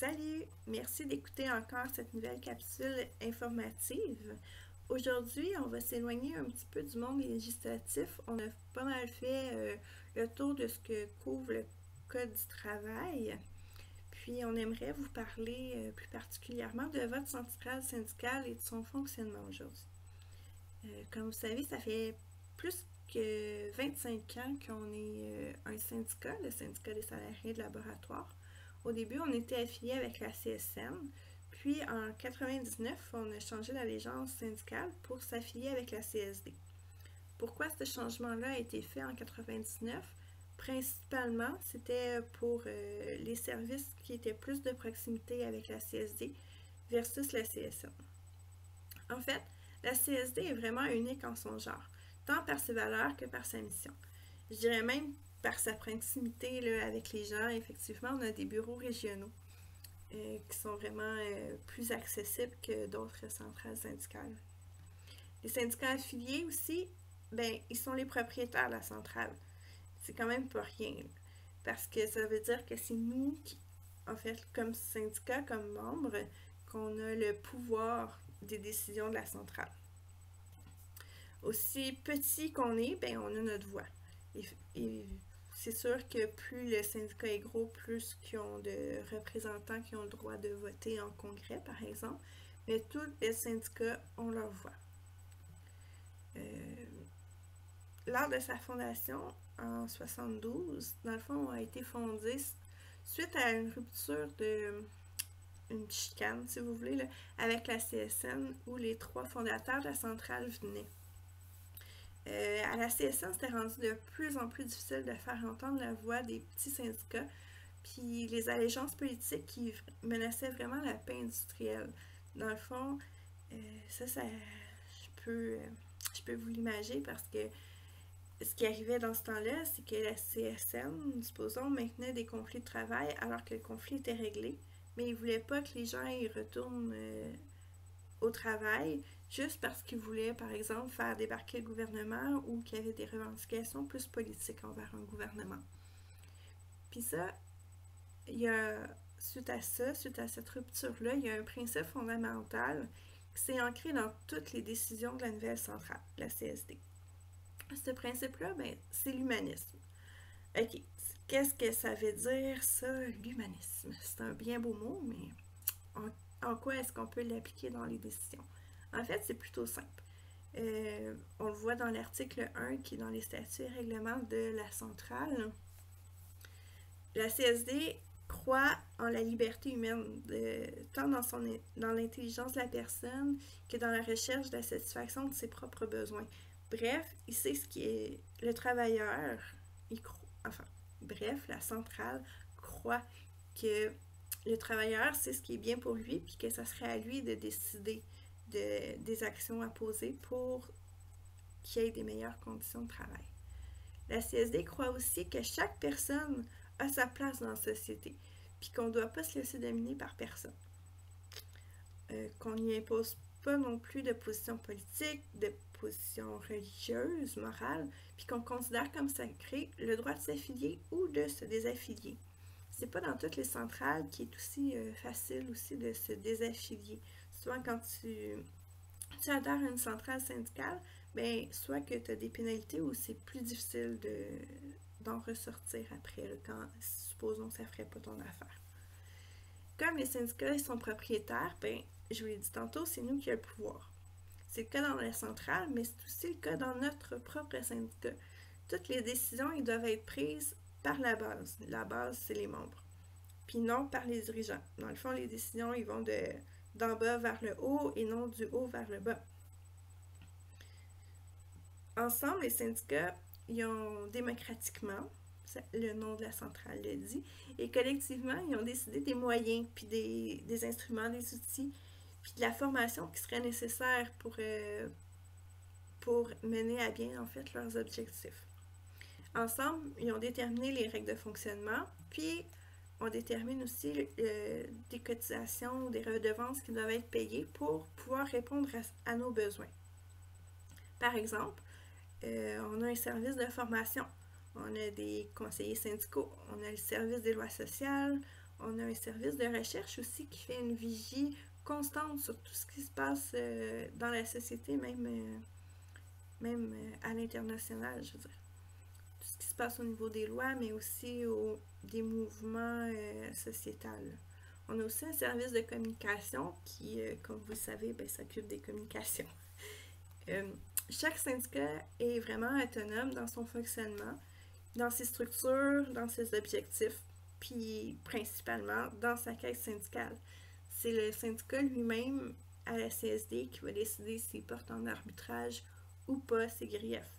Salut! Merci d'écouter encore cette nouvelle capsule informative. Aujourd'hui, on va s'éloigner un petit peu du monde législatif. On a pas mal fait le tour de ce que couvre le Code du travail. Puis, on aimerait vous parler plus particulièrement de votre centrale syndicale et de son fonctionnement aujourd'hui. Comme vous savez, ça fait plus que 25 ans qu'on est un syndicat, le syndicat des salariés de laboratoire. Au début, on était affilié avec la CSN, puis en 99, on a changé d'allégeance syndicale pour s'affilier avec la CSD. Pourquoi ce changement-là a été fait en 99? Principalement, c'était pour les services qui étaient plus de proximité avec la CSD versus la CSN. En fait, la CSD est vraiment unique en son genre, tant par ses valeurs que par sa mission. Je dirais même par sa proximité là, avec les gens. Effectivement, on a des bureaux régionaux qui sont vraiment plus accessibles que d'autres centrales syndicales. Les syndicats affiliés aussi, ben, ils sont les propriétaires de la centrale. C'est quand même pas rien, parce que ça veut dire que c'est nous qui, en fait, comme syndicat, comme membres, qu'on a le pouvoir des décisions de la centrale. Aussi petit qu'on est, ben, on a notre voix. Et c'est sûr que plus le syndicat est gros, plus qu'ils ont de représentants qui ont le droit de voter en congrès, par exemple. Mais tous les syndicats ont leur voix. Lors de sa fondation, en 72, dans le fond, a été fondé suite à une rupture une chicane, si vous voulez, là, avec la CSN, où les trois fondateurs de la centrale venaient. À la CSN, c'était rendu de plus en plus difficile de faire entendre la voix des petits syndicats, puis les allégeances politiques qui menaçaient vraiment la paix industrielle. Dans le fond, je peux vous l'imaginer parce que ce qui arrivait dans ce temps-là, c'est que la CSN, supposons, maintenait des conflits de travail alors que le conflit était réglé, mais ils ne voulaient pas que les gens y retournent au travail juste parce qu'ils voulaient, par exemple, faire débarquer le gouvernement ou qu'il y avait des revendications plus politiques envers un gouvernement. Puis ça, suite à cette rupture-là, il y a un principe fondamental qui s'est ancré dans toutes les décisions de la nouvelle centrale, la CSD. Ce principe-là, ben, c'est l'humanisme. OK, qu'est-ce que ça veut dire, ça, l'humanisme? C'est un bien beau mot, mais en quoi est-ce qu'on peut l'appliquer dans les décisions? En fait, c'est plutôt simple. On le voit dans l'article 1 qui est dans les statuts et règlements de la centrale. La CSD croit en la liberté humaine, tant dans l'intelligence de la personne que dans la recherche de la satisfaction de ses propres besoins. Bref, il sait ce qui est le travailleur, la centrale croit que le travailleur sait ce qui est bien pour lui, puis que ça serait à lui de décider des actions à poser pour qu'il y ait des meilleures conditions de travail. La CSD croit aussi que chaque personne a sa place dans la société, puis qu'on ne doit pas se laisser dominer par personne. Qu'on n'y impose pas non plus de position politique, de position religieuse, morale, puis qu'on considère comme sacré le droit de s'affilier ou de se désaffilier. C'est pas dans toutes les centrales qui est aussi facile aussi de se désaffilier. Souvent quand tu adhères à une centrale syndicale, ben, soit que tu as des pénalités ou c'est plus difficile d'en ressortir après, là, quand, supposons que ça ne ferait pas ton affaire. Comme les syndicats sont propriétaires, ben, je vous l'ai dit tantôt, c'est nous qui avons le pouvoir. C'est le cas dans la centrale, mais c'est aussi le cas dans notre propre syndicat. Toutes les décisions, ils doivent être prises par la base. La base, c'est les membres. Puis non par les dirigeants. Dans le fond, les décisions, ils vont d'en bas vers le haut et non du haut vers le bas. Ensemble, les syndicats, ils ont démocratiquement, le nom de la centrale le dit, et collectivement, ils ont décidé des moyens, puis des instruments, des outils, puis de la formation qui serait nécessaire pour mener à bien, en fait, leurs objectifs. Ensemble, ils ont déterminé les règles de fonctionnement, puis on détermine aussi des cotisations ou des redevances qui doivent être payées pour pouvoir répondre à nos besoins. Par exemple, on a un service de formation, on a des conseillers syndicaux, on a le service des lois sociales, on a un service de recherche aussi qui fait une vigie constante sur tout ce qui se passe dans la société, même à l'international, je veux dire. Tout ce qui se passe au niveau des lois, mais aussi des mouvements sociétals. On a aussi un service de communication qui, comme vous le savez, s'occupe des communications. Chaque syndicat est vraiment autonome dans son fonctionnement, dans ses structures, dans ses objectifs, puis principalement dans sa caisse syndicale. C'est le syndicat lui-même à la CSD qui va décider s'il porte en arbitrage ou pas ses griefs.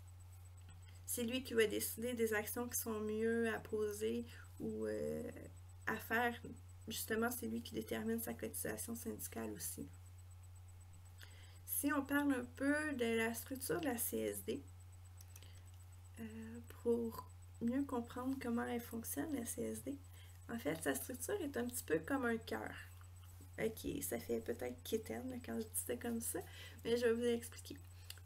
C'est lui qui va décider des actions qui sont mieux à poser ou à faire. Justement, c'est lui qui détermine sa cotisation syndicale aussi. Si on parle un peu de la structure de la CSD, pour mieux comprendre comment elle fonctionne, la CSD, en fait, sa structure est un petit peu comme un cœur. Ok, ça fait peut-être quétaine quand je dis ça comme ça, mais je vais vous expliquer.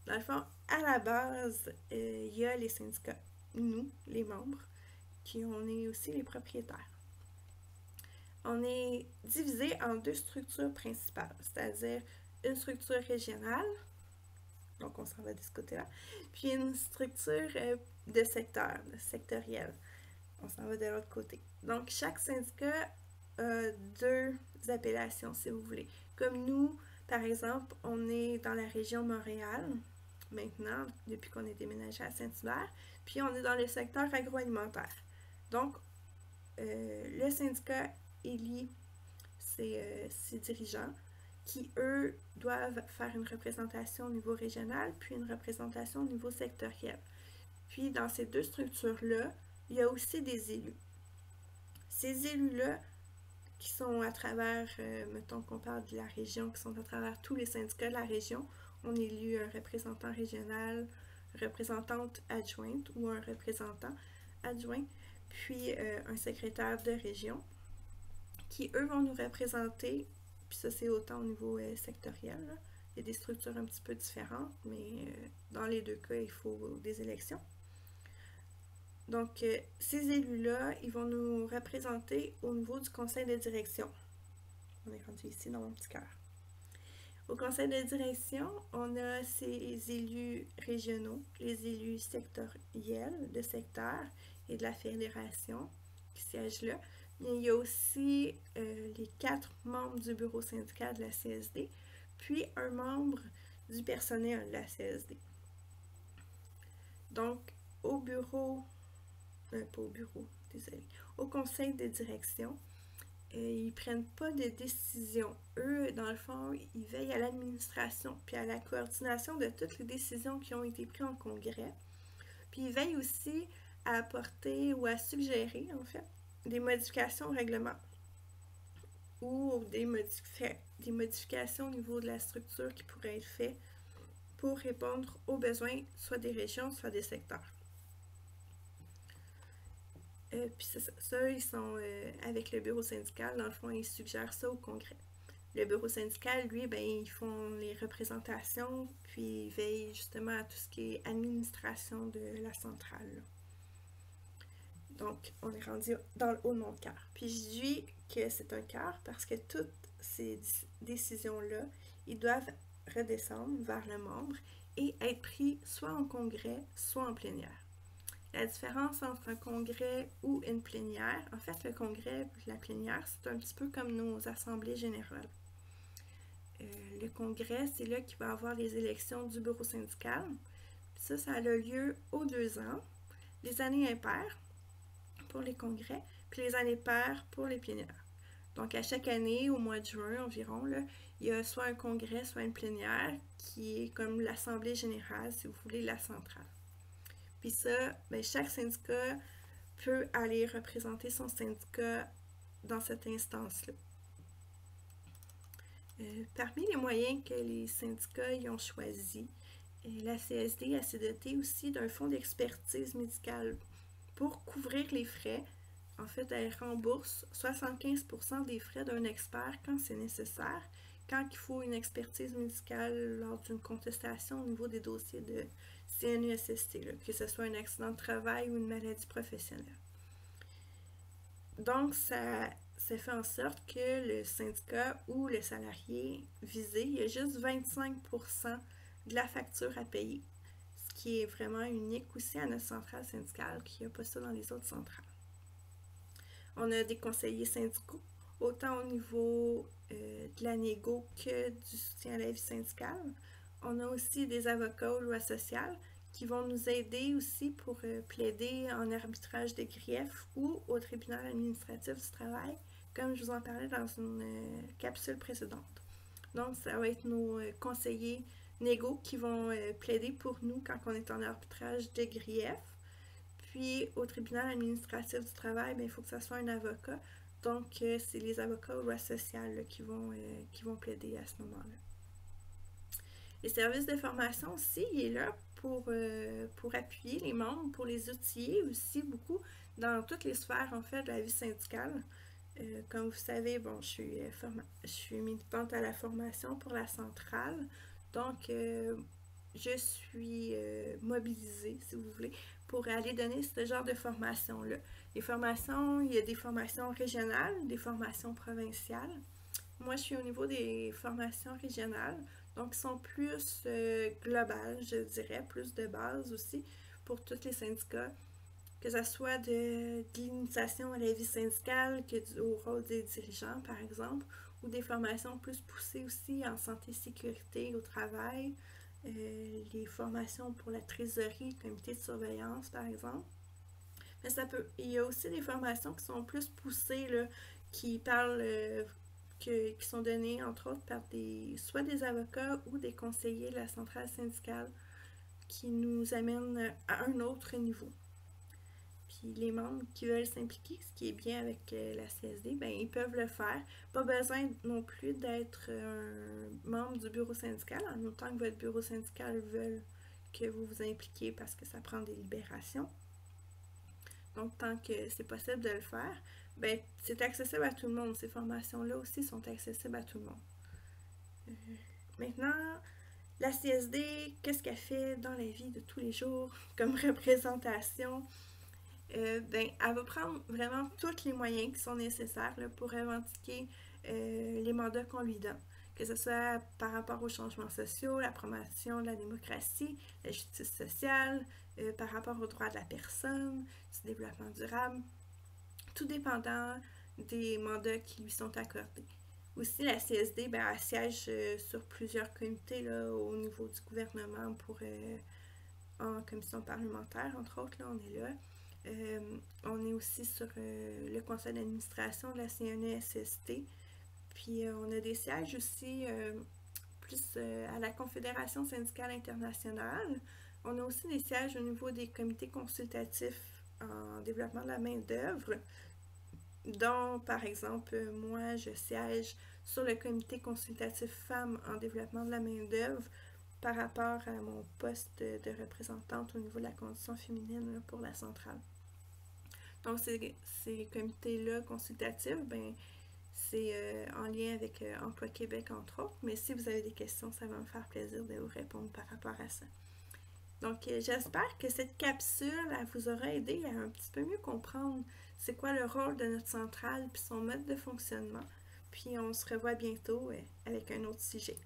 Dans le fond, à la base, il y a les syndicats, nous, les membres, qui on est aussi les propriétaires. On est divisé en deux structures principales, c'est-à-dire une structure régionale, donc on s'en va de ce côté-là, puis une structure de secteur, sectorielle. On s'en va de l'autre côté. Donc, chaque syndicat a deux appellations, si vous voulez. Comme nous, par exemple, on est dans la région Montréal, maintenant, depuis qu'on est déménagé à Saint-Hubert, puis on est dans le secteur agroalimentaire. Donc, le syndicat élit ses dirigeants qui, eux, doivent faire une représentation au niveau régional, puis une représentation au niveau sectoriel. Puis, dans ces deux structures-là, il y a aussi des élus. Ces élus-là, qui sont à travers, mettons qu'on parle de la région, qui sont à travers tous les syndicats de la région, on élit un représentant régional, représentante adjointe ou un représentant adjoint, puis un secrétaire de région, qui eux vont nous représenter, puis ça c'est autant au niveau sectoriel, là. Il y a des structures un petit peu différentes, mais dans les deux cas, il faut des élections. Donc, ces élus-là, ils vont nous représenter au niveau du conseil de direction. On est rendu ici dans mon petit cœur. Au conseil de direction, on a ces élus régionaux, les élus sectoriels de secteur et de la fédération qui siègent là. Mais il y a aussi les 4 membres du bureau syndical de la CSD, puis un membre du personnel de la CSD. Donc, au bureau, pas au bureau, désolé, au conseil de direction, ils prennent pas de décision. Eux, dans le fond, ils veillent à l'administration puis à la coordination de toutes les décisions qui ont été prises en congrès. Puis ils veillent aussi à apporter ou à suggérer, en fait, des modifications au règlement ou des modifications au niveau de la structure qui pourraient être faites pour répondre aux besoins soit des régions, soit des secteurs. Puis ça, ils sont avec le bureau syndical, dans le fond, ils suggèrent ça au congrès. Le bureau syndical, lui, ils font les représentations, puis ils veillent justement à tout ce qui est administration de la centrale, là. Donc, on est rendu dans le haut de mon cœur. Puis je dis que c'est un cœur parce que toutes ces décisions-là, ils doivent redescendre vers le membre et être pris soit en congrès, soit en plénière. La différence entre un congrès ou une plénière, en fait, le congrès et la plénière, c'est un petit peu comme nos assemblées générales. Le congrès, c'est là qu'il va y avoir les élections du bureau syndical. Puis ça a lieu aux 2 ans. Les années impaires pour les congrès, puis les années paires pour les plénières. Donc, à chaque année, au mois de juin environ, là, il y a soit un congrès, soit une plénière qui est comme l'assemblée générale, si vous voulez, la centrale. Puis ça, chaque syndicat peut aller représenter son syndicat dans cette instance-là. Parmi les moyens que les syndicats y ont choisis, la CSD s'est dotée aussi d'un fonds d'expertise médicale pour couvrir les frais. En fait, elle rembourse 75% des frais d'un expert quand c'est nécessaire, quand il faut une expertise médicale lors d'une contestation au niveau des dossiers de CNESST, là, que ce soit un accident de travail ou une maladie professionnelle. Donc, ça ça fait en sorte que le syndicat ou le salarié visé, il y a juste 25% de la facture à payer, ce qui est vraiment unique aussi à notre centrale syndicale, qu'il n'y a pas ça dans les autres centrales. On a des conseillers syndicaux, autant au niveau de la négo que du soutien à la vie syndicale. On a aussi des avocats aux lois sociales qui vont nous aider aussi pour plaider en arbitrage de griefs ou au tribunal administratif du travail, comme je vous en parlais dans une capsule précédente. Donc, ça va être nos conseillers négaux qui vont plaider pour nous quand on est en arbitrage de griefs. Puis, au tribunal administratif du travail, il faut que ce soit un avocat. Donc, c'est les avocats aux lois sociales là, qui vont plaider à ce moment-là. Les services de formation aussi, il est là pour appuyer les membres, pour les outiller aussi beaucoup dans toutes les sphères en fait de la vie syndicale. Comme vous savez, bon, je suis militante à la formation pour la centrale, donc je suis mobilisée, si vous voulez, pour aller donner ce genre de formation-là. Les formations, il y a des formations régionales, des formations provinciales. Moi, je suis au niveau des formations régionales, donc ils sont plus globales, je dirais, plus de base aussi pour tous les syndicats, que ce soit de l'initiation à la vie syndicale, au rôle des dirigeants, par exemple, ou des formations plus poussées aussi en santé et sécurité au travail, les formations pour la trésorerie, le comité de surveillance, par exemple. Mais il y a aussi des formations qui sont plus poussées, là, qui parlent qui sont données entre autres par soit des avocats ou des conseillers de la centrale syndicale qui nous amènent à un autre niveau. Puis les membres qui veulent s'impliquer, ce qui est bien avec la CSD, ben, ils peuvent le faire. Pas besoin non plus d'être un membre du bureau syndical, en autant que votre bureau syndical veut que vous vous impliquiez parce que ça prend des libérations. Donc, tant que c'est possible de le faire, ben, c'est accessible à tout le monde. Ces formations-là aussi sont accessibles à tout le monde. Maintenant, la CSD, qu'est-ce qu'elle fait dans la vie de tous les jours comme représentation? Ben, elle va prendre vraiment tous les moyens qui sont nécessaires là, pour revendiquer les mandats qu'on lui donne. Que ce soit par rapport aux changements sociaux, la promotion de la démocratie, la justice sociale, par rapport aux droits de la personne, du développement durable, tout dépendant des mandats qui lui sont accordés. Aussi, la CSD, ben, elle siège sur plusieurs comités là, au niveau du gouvernement en commission parlementaire, entre autres, là, on est là. On est aussi sur le conseil d'administration de la CNESST. Puis on a des sièges aussi plus à la Confédération syndicale internationale. On a aussi des sièges au niveau des comités consultatifs en développement de la main-d'œuvre, dont par exemple moi je siège sur le comité consultatif femmes en développement de la main-d'œuvre par rapport à mon poste de représentante au niveau de la condition féminine là, pour la centrale. Donc, ces comités-là consultatifs, ben, c'est en lien avec Emploi Québec, entre autres. Mais si vous avez des questions, ça va me faire plaisir de vous répondre par rapport à ça. Donc, j'espère que cette capsule elle vous aura aidé à un petit peu mieux comprendre c'est quoi le rôle de notre centrale puis son mode de fonctionnement. Puis, on se revoit bientôt avec un autre sujet.